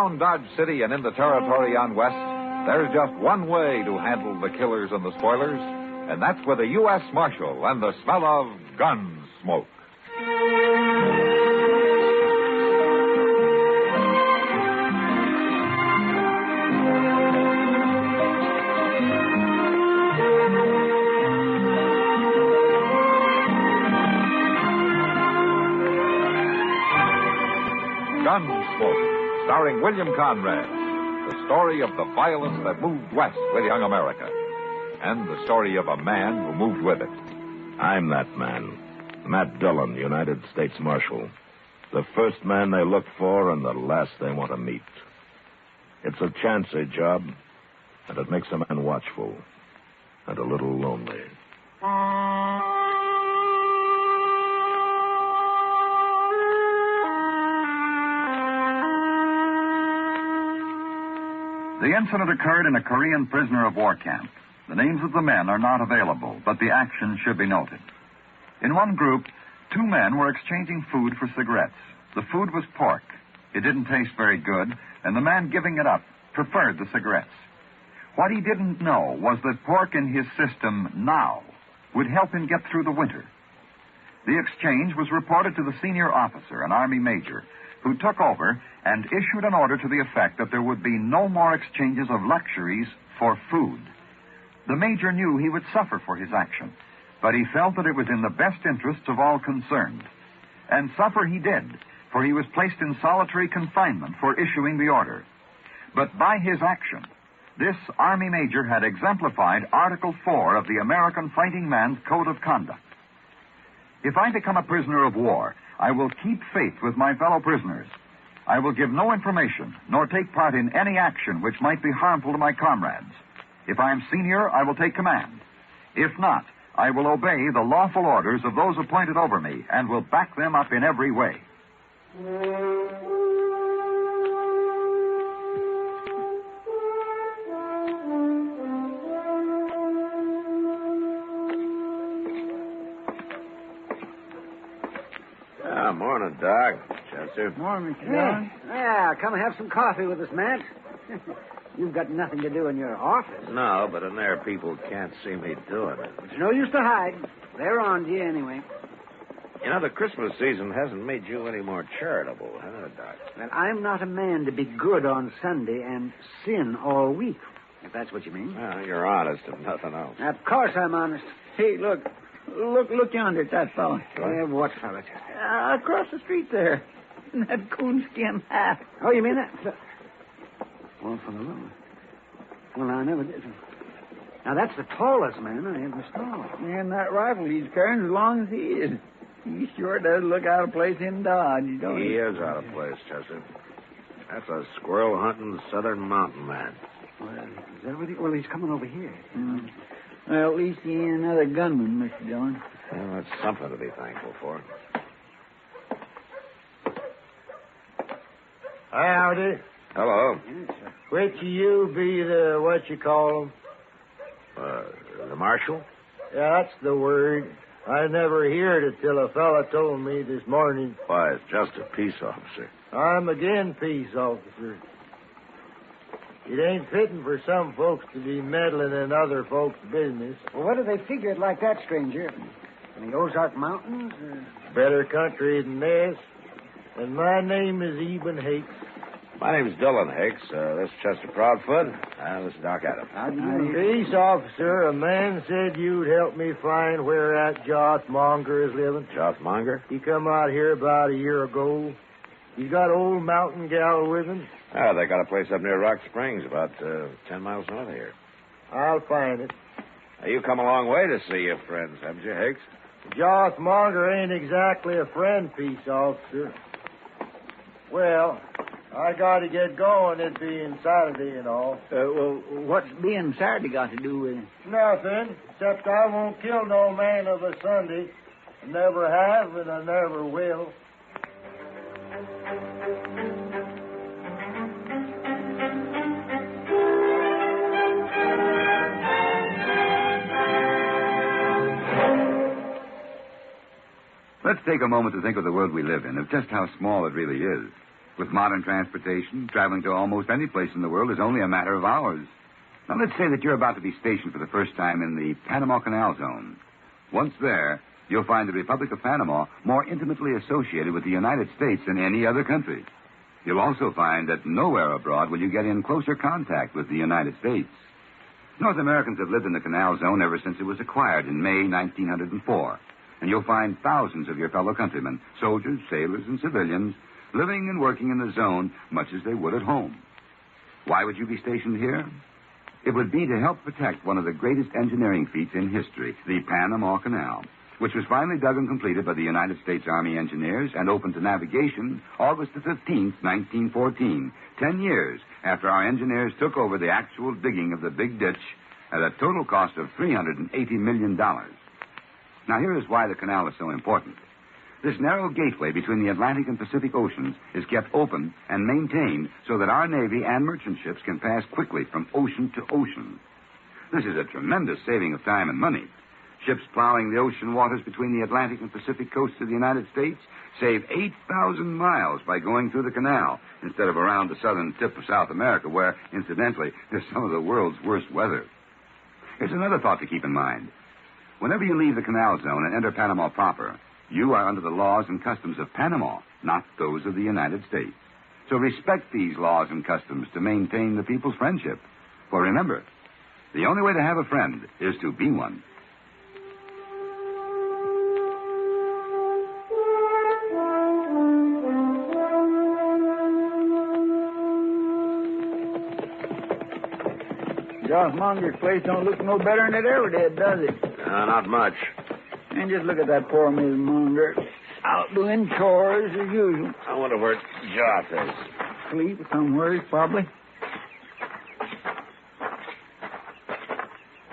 around Dodge City and in the territory on west, there's just one way to handle the killers and the spoilers, and that's with a U.S. Marshal and the smell of gun smoke. Gunsmoke, starring William Conrad. The story of the violence that moved west with young America. And the story of a man who moved with it. I'm that man. Matt Dillon, United States Marshal. The first man they look for and the last they want to meet. It's a chancy job, and it makes a man watchful and a little lonely. The incident occurred in a Korean prisoner of war camp. The names of the men are not available, but the action should be noted. In one group, two men were exchanging food for cigarettes. The food was pork. It didn't taste very good, and the man giving it up preferred the cigarettes. What he didn't know was that pork in his system now would help him get through the winter. The exchange was reported to the senior officer, an Army major, who took over and issued an order to the effect that there would be no more exchanges of luxuries for food. The major knew he would suffer for his action, but he felt that it was in the best interests of all concerned. And suffer he did, for he was placed in solitary confinement for issuing the order. But by his action, this Army major had exemplified Article 4 of the American Fighting Man's Code of Conduct. If I become a prisoner of war, I will keep faith with my fellow prisoners. I will give no information, nor take part in any action which might be harmful to my comrades. If I am senior, I will take command. If not, I will obey the lawful orders of those appointed over me and will back them up in every way. Morning, Doc. Chester. Morning, Mr. Dillon. Yeah, come have some coffee with us, Matt. You've got nothing to do in your office. No, but in there people can't see me doing it. It's no use to hide. They're on to you anyway. You know, the Christmas season hasn't made you any more charitable, has it, Doc? Well, I'm not a man to be good on Sunday and sin all week, if that's what you mean. Well, you're honest, if nothing else. Of course I'm honest. Hey, look yonder at that fellow. What fella? Across the street there. In that coonskin hat. Oh, you mean that? Well, for the Lord. Well, I never did. Now, that's the tallest man I ever saw. And that rifle he's carrying as long as he is. He sure does look out of place in Dodge, don't he? He is out of place, Chester. That's a squirrel-hunting southern mountain man. Well, is that what well, he's coming over here. Mm. Well, at least he ain't another gunman, Mr. Dillon. Well, that's something to be thankful for. Hi, howdy. Hello. Yes, sir. Which of you be the, what you call 'em? The marshal? Yeah, that's the word. I never heard it till a fella told me this morning. Why, it's just a peace officer. I'm again peace officer. It ain't fitting for some folks to be meddling in other folks' business. Well, what do they figure it like that, stranger? In the Ozark Mountains? Or... Better country than this. And my name is Eben Hicks. My name's Dillon Hicks. This is Chester Proudfoot. This is Doc Adams. How do you know? Peace officer, a man said you'd help me find where that Joth Monger is living. Joth Monger? He come out here about a year ago. He's got old mountain gal with him. Oh, they got a place up near Rock Springs, about 10 miles north of here. I'll find it. Now, you come a long way to see your friends, haven't you, Hicks? Joth Monger ain't exactly a friend, peace officer. Well, I got to get going, it being Saturday and all. Well, what's being Saturday got to do with it? Nothing, except I won't kill no man of a Sunday. I never have, and I never will. Let's take a moment to think of the world we live in, of just how small it really is. With modern transportation, traveling to almost any place in the world is only a matter of hours. Now, let's say that you're about to be stationed for the first time in the Panama Canal Zone. Once there, you'll find the Republic of Panama more intimately associated with the United States than any other country. You'll also find that nowhere abroad will you get in closer contact with the United States. North Americans have lived in the Canal Zone ever since it was acquired in May 1904. And you'll find thousands of your fellow countrymen, soldiers, sailors, and civilians, living and working in the zone much as they would at home. Why would you be stationed here? It would be to help protect one of the greatest engineering feats in history, the Panama Canal, which was finally dug and completed by the United States Army engineers and opened to navigation August the 15th, 1914, 10 years after our engineers took over the actual digging of the big ditch at a total cost of $380 million. Now, here is why the canal is so important. This narrow gateway between the Atlantic and Pacific Oceans is kept open and maintained so that our Navy and merchant ships can pass quickly from ocean to ocean. This is a tremendous saving of time and money. Ships plowing the ocean waters between the Atlantic and Pacific coasts of the United States save 8,000 miles by going through the canal instead of around the southern tip of South America, where, incidentally, there's some of the world's worst weather. Here's another thought to keep in mind. Whenever you leave the canal zone and enter Panama proper, you are under the laws and customs of Panama, not those of the United States. So respect these laws and customs to maintain the people's friendship. For remember, the only way to have a friend is to be one. Josh Monger's place don't look no better than it ever did, does it? Not much. And just look at that poor Miss Monger. Out doing chores as usual. I wonder where Joth is. Sleep somewhere, probably.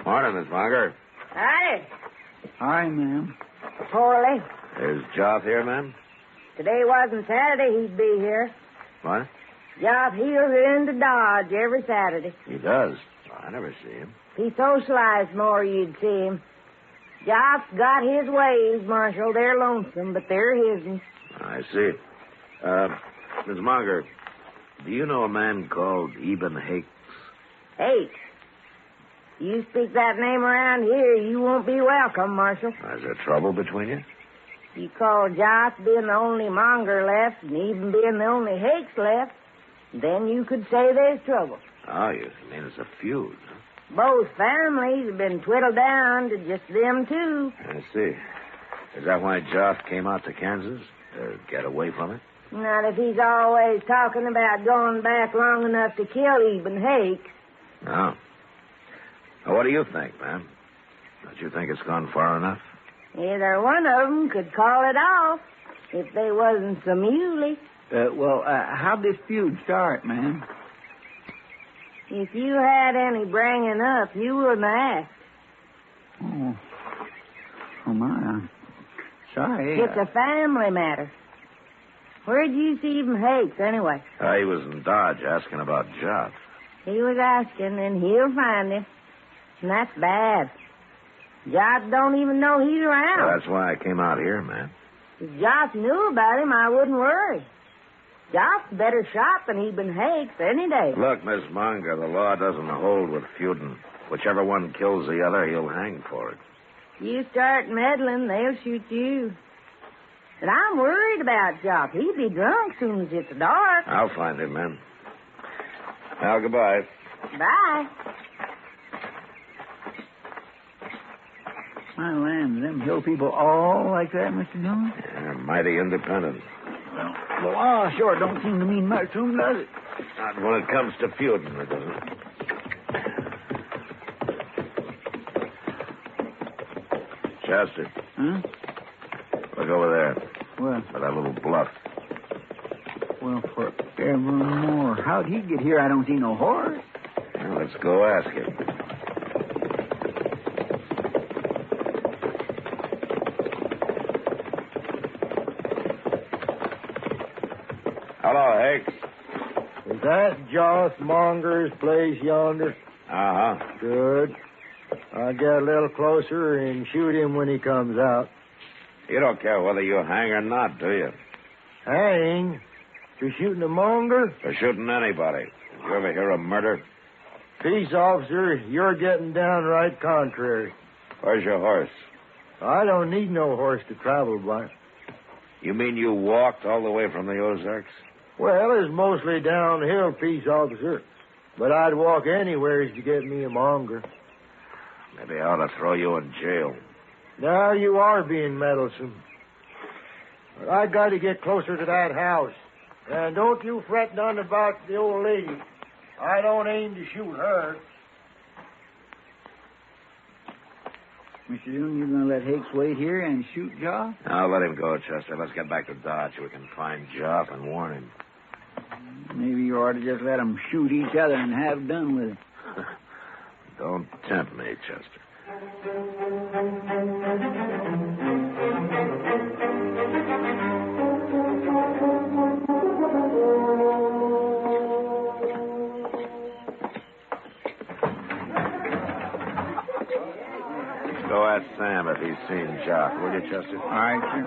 Morning, Miss Monger. Hi. Hi, ma'am. Poorly. Is Joth here, ma'am? Today wasn't Saturday, he'd be here. What? Job heels into Dodge every Saturday. He does. I never see him. He socialized more, you'd see him. Job's got his ways, Marshal. They're lonesome, but they're his'n. I see. Miss Monger, do you know a man called Eben Hakes? Hakes. You speak that name around here, you won't be welcome, Marshal. Is there trouble between you? You call Joss being the only Monger left, and even being the only Hakes left, then you could say there's trouble. Oh, you mean it's a feud, huh? Both families have been whittled down to just them two. I see. Is that why Joss came out to Kansas? To get away from it? Not if he's always talking about going back long enough to kill Eben Hakes. No. Well, what do you think, ma'am? Don't you think it's gone far enough? Either one of them could call it off if they wasn't so muley. How'd this feud start, ma'am? If you had any bringing up, you wouldn't ask. Oh, my. I'm sorry. It's a family matter. Where'd you see Eben Hakes, anyway? He was in Dodge asking about Joss. He was asking, and he'll find him. And that's bad. Joss don't even know he's around. Well, that's why I came out here, man. If Joss knew about him, I wouldn't worry. Joss better shot than Eben Hakes any day. Look, Miss Monger, the law doesn't hold with feuding. Whichever one kills the other, he'll hang for it. You start meddling, they'll shoot you. But I'm worried about Joss. He'd be drunk soon as it's dark. I'll find him, man. Well, goodbye. Bye. My land, them hill people all like that, Mr. Dillon? Yeah, mighty independent. Well, the law sure don't seem to mean much to them, does it? Not when it comes to feuding, it doesn't. Chester. Huh? Look over there. Well, For that little bluff. well, forevermore. How'd he get here? I don't see no horse. Well, let's go ask him. Hello, Hakes. Is that Joss Monger's place yonder? Uh-huh. Good. I'll get a little closer and shoot him when he comes out. You don't care whether you hang or not, do you? Hang? For shooting a monger? For shooting anybody. Did you ever hear of murder? Peace, officer. You're getting downright contrary. Where's your horse? I don't need no horse to travel by. You mean you walked all the way from the Ozarks? Well, it's mostly downhill, peace, officer. But I'd walk anywhere to get me a monger. Maybe I ought to throw you in jail. Now you are being meddlesome. But I got to get closer to that house. And don't you fret none about the old lady. I don't aim to shoot her. Mr. Dillon, you going to let Hicks wait here and shoot Joff? Now, let him go, Chester. Let's get back to Dodge so we can find Joff and warn him. Maybe you ought to just let them shoot each other and have done with it. Don't tempt me, Chester. Go ask Sam if he's seen Jock, will you, Chester? All right, sir.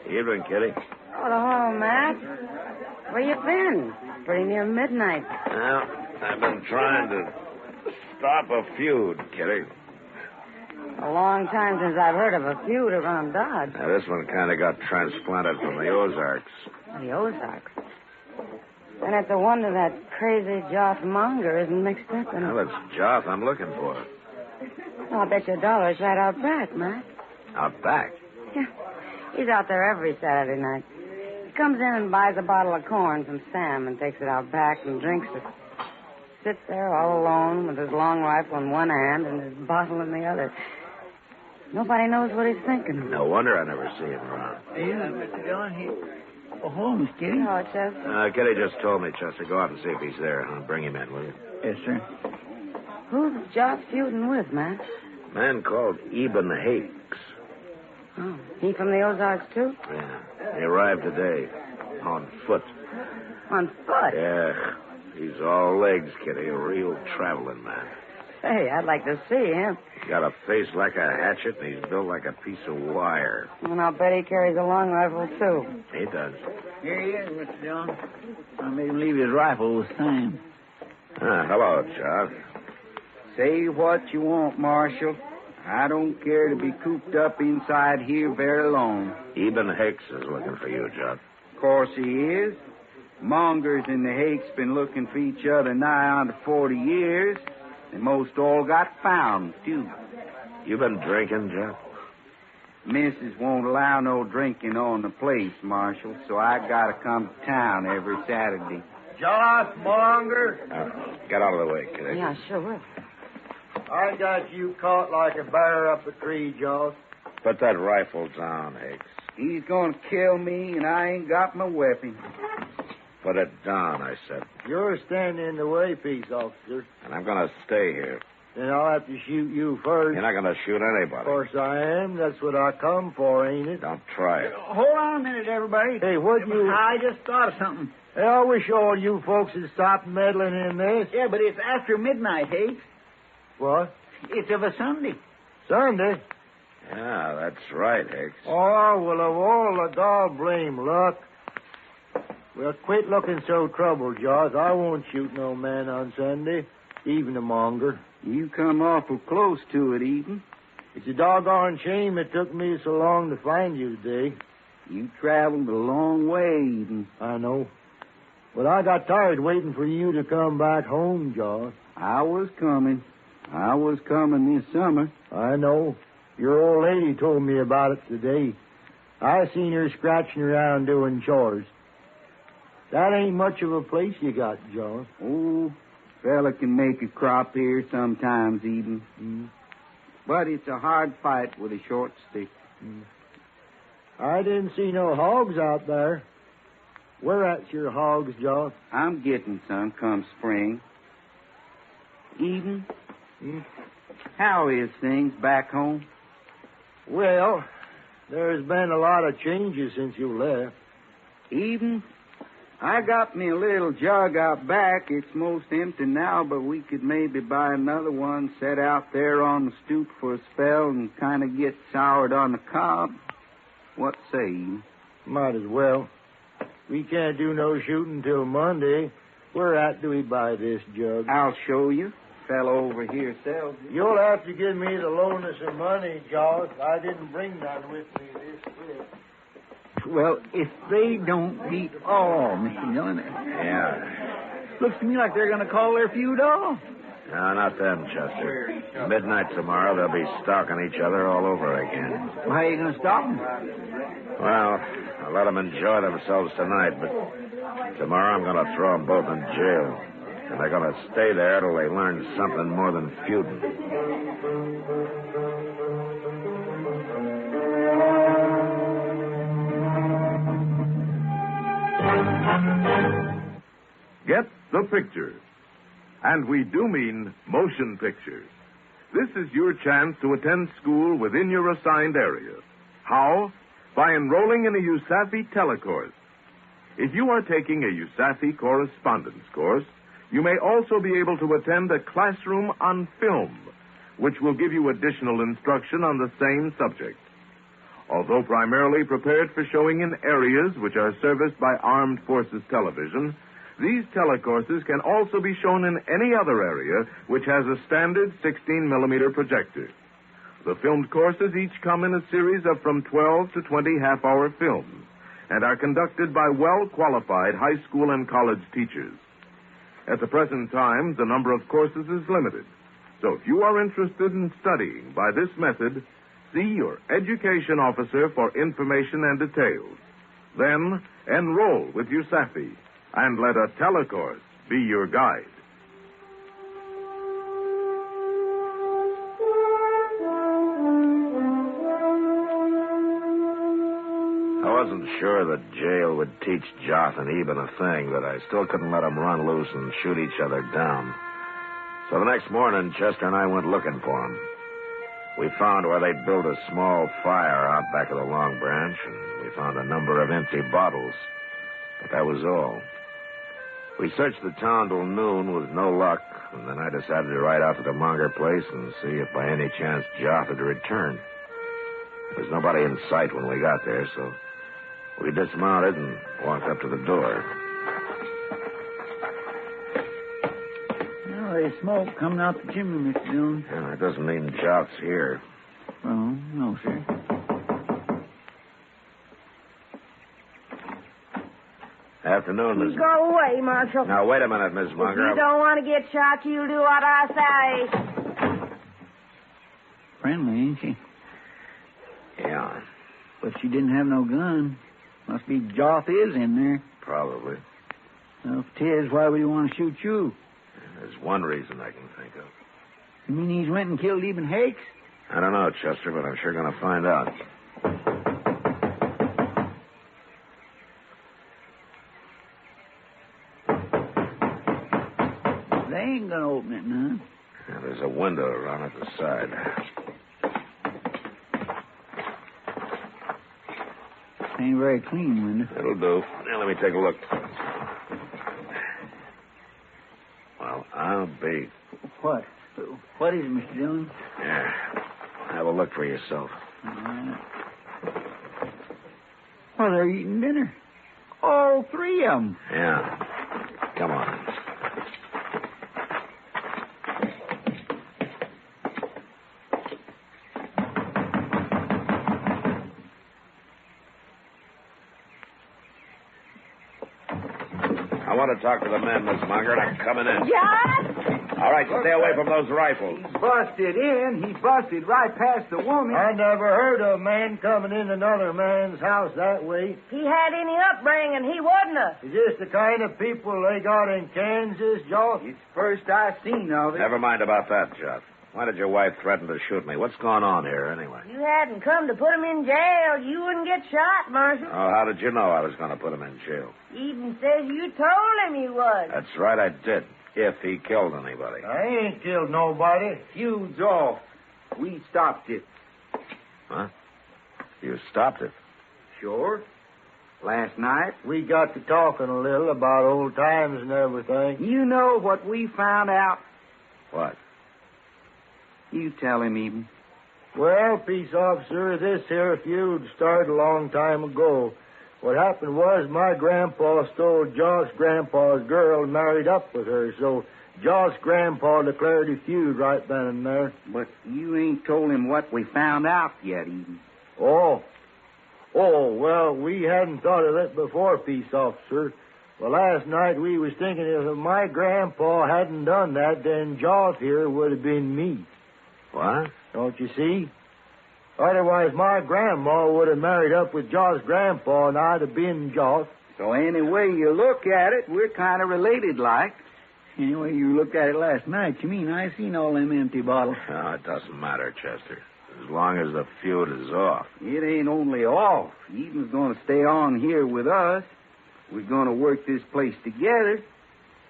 Evening, Kitty. Oh, hello, Matt. Where you been? Pretty near midnight. Well, I've been trying to stop a feud, Kitty. A long time since I've heard of a feud around Dodge. Now, this one kind of got transplanted from the Ozarks. The Ozarks. And it's a wonder that crazy Joff Monger isn't mixed up in it. Well, it's Joff I'm looking for. I'll bet your $1 right out back, Matt. Out back? Yeah. He's out there every Saturday night. He comes in and buys a bottle of corn from Sam and takes it out back and drinks it. Sits there all alone with his long rifle in one hand and his bottle in the other. Nobody knows what he's thinking. No wonder I never see him around. Yeah, Mr. Dillon, Oh, hello, Miss Kitty. Oh, Chester. Kitty just told me, Chester. Go out and see if he's there. Bring him in, will you? Yes, sir. Who's Joff feuding with, Matt? A man called Eben Hicks. Oh, he from the Ozarks, too? Yeah. He arrived today. On foot. On foot? Yeah. He's all legs, Kitty. A real traveling man. Hey, I'd like to see him. Got a face like a hatchet, and he's built like a piece of wire. And I'll bet he carries a long rifle, too. He does. Here he is, Mr. Dillon. I made him leave his rifle with Sam. Hello, Joff. Say what you want, Marshal. I don't care to be cooped up inside here very long. Eben Hicks is looking for you, Joff. Of course he is. Mongers and the Hakes been looking for each other nigh on to 40 years. They most all got found, too. You been drinking, Joff? Missus won't allow no drinking on the place, Marshal, so I gotta come to town every Saturday. Joff Monger. Get out of the way, Kitty. Yeah, sure will. I got you caught like a bear up a tree, Joff. Put that rifle down, Hicks. He's gonna kill me, and I ain't got my weapon. Put it down, I said. You're standing in the way, peace officer. And I'm going to stay here. Then I'll have to shoot you first. You're not going to shoot anybody. Of course I am. That's what I come for, ain't it? Don't try it. Hold on a minute, everybody. Hey, what you... I just thought of something. Hey, I wish all you folks would stop meddling in this. Yeah, but it's after midnight, Hicks. What? It's of a Sunday. Sunday? Yeah, that's right, Hicks. Oh, well, of all the God-blame luck. Well, quit looking so troubled, Jaws. I won't shoot no man on Sunday, even a monger. You come awful close to it, Eden. It's a doggone shame it took me so long to find you today. You traveled a long way, Eden. I know. But I got tired waiting for you to come back home, Jaws. I was coming this summer. I know. Your old lady told me about it today. I seen her scratching around doing chores. That ain't much of a place you got, John. Oh, fella can make a crop here sometimes, Eden. But it's a hard fight with a short stick. I didn't see no hogs out there. Where at's your hogs, John? I'm getting some come spring. Eden, how is things back home? Well, there's been a lot of changes since you left. Eden, I got me a little jug out back. It's most empty now, but we could maybe buy another one, set out there on the stoop for a spell, and kind of get soured on the cob. What say you? Might as well. We can't do no shooting till Monday. Where at do we buy this jug? I'll show you. Fellow over here sells it. You'll have to give me the loanness of money, Josh. I didn't bring none with me this trip. Well, if they don't beat all, Mr. Dillon. Yeah. Looks to me like they're going to call their feud off. No, not them, Chester. Midnight tomorrow, they'll be stalking each other all over again. Well, how are you going to stop them? Well, I'll let them enjoy themselves tonight, but tomorrow I'm going to throw them both in jail. And they're going to stay there till they learn something more than feuding. Get the picture. And we do mean motion pictures. This is your chance to attend school within your assigned area. How? By enrolling in a USAFI telecourse. If you are taking a USAFI correspondence course, you may also be able to attend a classroom on film, which will give you additional instruction on the same subject. Although primarily prepared for showing in areas which are serviced by Armed Forces Television, these telecourses can also be shown in any other area which has a standard 16-millimeter projector. The filmed courses each come in a series of from 12 to 20 half-hour films and are conducted by well-qualified high school and college teachers. At the present time, the number of courses is limited. So if you are interested in studying by this method, see your education officer for information and details. Then enroll with USAFI and let a telecourse be your guide. I wasn't sure that jail would teach Joth and Eben a thing, but I still couldn't let them run loose and shoot each other down. So the next morning, Chester and I went looking for them. We found where they'd built a small fire out back of the Long Branch, and we found a number of empty bottles. But that was all. We searched the town till noon with no luck, and then I decided to ride out to the Monger place and see if by any chance Joth had returned. There was nobody in sight when we got there, so we dismounted and walked up to the door. Well, there's smoke coming out the chimney, Mr. Dillon. Yeah, that doesn't mean Joth's here. Oh, no, sir. Afternoon, Miss... You go away, Marshal. Now, wait a minute, Miss Munger. If you don't want to get shot, you'll do what I say. Friendly, ain't she? Yeah, But she didn't have no gun. Must be Joth is in there. probably. Well, if it is, why would he want to shoot you? There's one reason I can think of. You mean he's went and killed Eben Hakes? I don't know, Chester, but I'm sure going to find out. They ain't going to open it none. Yeah, there's a window around at the side. Ain't a very clean window. It'll do. Now, let me take a look. Well, I'll be... What? What is it, Mr. Dillon? Yeah. Have a look for yourself. All right. Well, they're eating dinner. All three of them. Yeah. Come on. I want to talk to the men, Miss Munger, and I'm coming in. Joth? All right, so stay away from those rifles. He busted in. He busted right past the woman. I never heard of a man coming in another man's house that way. He had any upbringing, he wouldn't have. Is this the kind of people they got in Kansas, Josh? It's first I seen of it. Never mind about that, Joth. Why did your wife threaten to shoot me? What's going on here, anyway? You hadn't come to put him in jail. You wouldn't get shot, Marshal. Oh, how did you know I was going to put him in jail? Even says you told him you would. That's right, I did. If he killed anybody. I ain't killed nobody. Feud's off. We stopped it. Huh? You stopped it? Sure. Last night. We got to talking a little about old times and everything. You know what we found out? What? You tell him, Eben. Well, peace officer, this here feud started a long time ago. What happened was my grandpa stole Josh's grandpa's girl and married up with her, so Josh's grandpa declared a feud right then and there. But you ain't told him what we found out yet, Eden. Oh, well, we hadn't thought of it before, peace officer. Well, last night we was thinking if my grandpa hadn't done that, then Josh here would have been me. What? Don't you see? Otherwise, my grandma would have married up with Josh's grandpa, and I'd have been Josh. So any way you look at it, we're kind of related like. Any way you looked at it last night, you mean I seen all them empty bottles. No, it doesn't matter, Chester. As long as the feud is off. It ain't only off. Eden's going to stay on here with us. We're going to work this place together.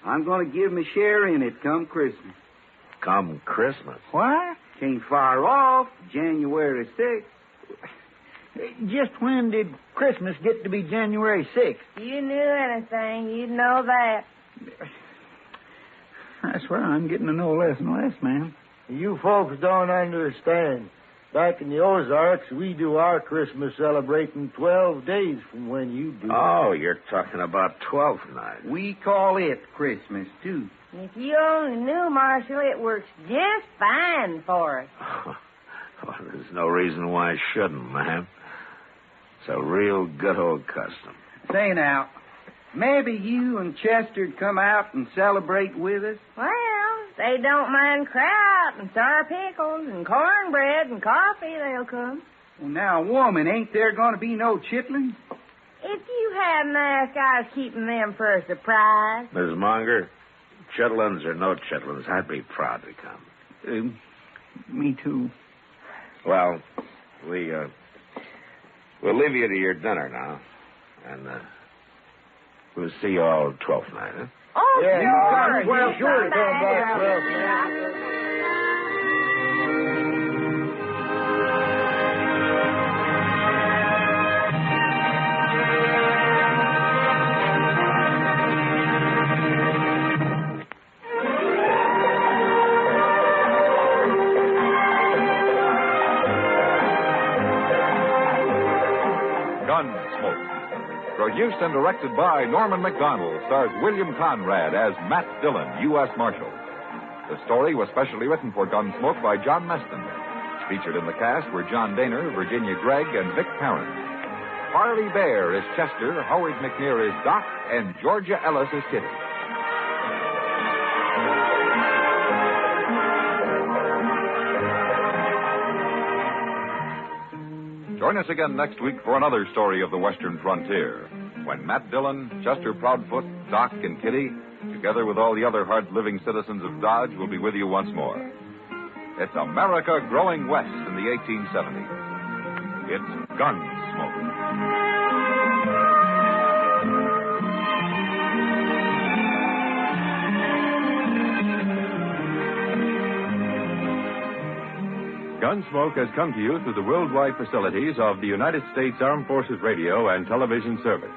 I'm going to give my share in it come Christmas. Come Christmas? What? Ain't far off, January 6th. Just when did Christmas get to be January 6th? If you knew anything, you'd know that. I swear I'm getting to know less and less, ma'am. You folks don't understand. Back in the Ozarks, we do our Christmas celebrating 12 days from when you do. Oh, you're talking about 12th night. We call it Christmas, too. If you only knew, Marshal, it works just fine for us. Well, there's no reason why I shouldn't, ma'am. It's a real good old custom. Say now, maybe you and Chester'd come out and celebrate with us? Well, they don't mind kraut and sour pickles and cornbread and coffee, they'll come. Well, now, woman, ain't there going to be no chitlins? If you hadn't asked, I was keeping them for a surprise. Miss Monger, chitlins or no chitlins, I'd be proud to come. Me too. Well, we'll leave you to your dinner now. And we'll see you all 12th night, huh? Oh, Yeah, sure. well, sure to come back, Gunsmoke. Produced and directed by Norman McDonald, stars William Conrad as Matt Dillon, U.S. Marshal. The story was specially written for Gunsmoke by John Meston. Featured in the cast were John Daner, Virginia Gregg, and Vic Perrin. Harley Bear is Chester, Howard McNear is Doc, and Georgia Ellis is Kitty. Join us again next week for another story of the Western frontier, when Matt Dillon, Chester Proudfoot, Doc, and Kitty, together with all the other hard-living citizens of Dodge, will be with you once more. It's America growing west in the 1870s. It's Gunsmoke. Gunsmoke has come to you through the worldwide facilities of the United States Armed Forces Radio and Television Service.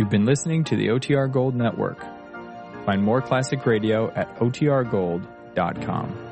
You've been listening to the OTR Gold Network. Find more classic radio at otrgold.com.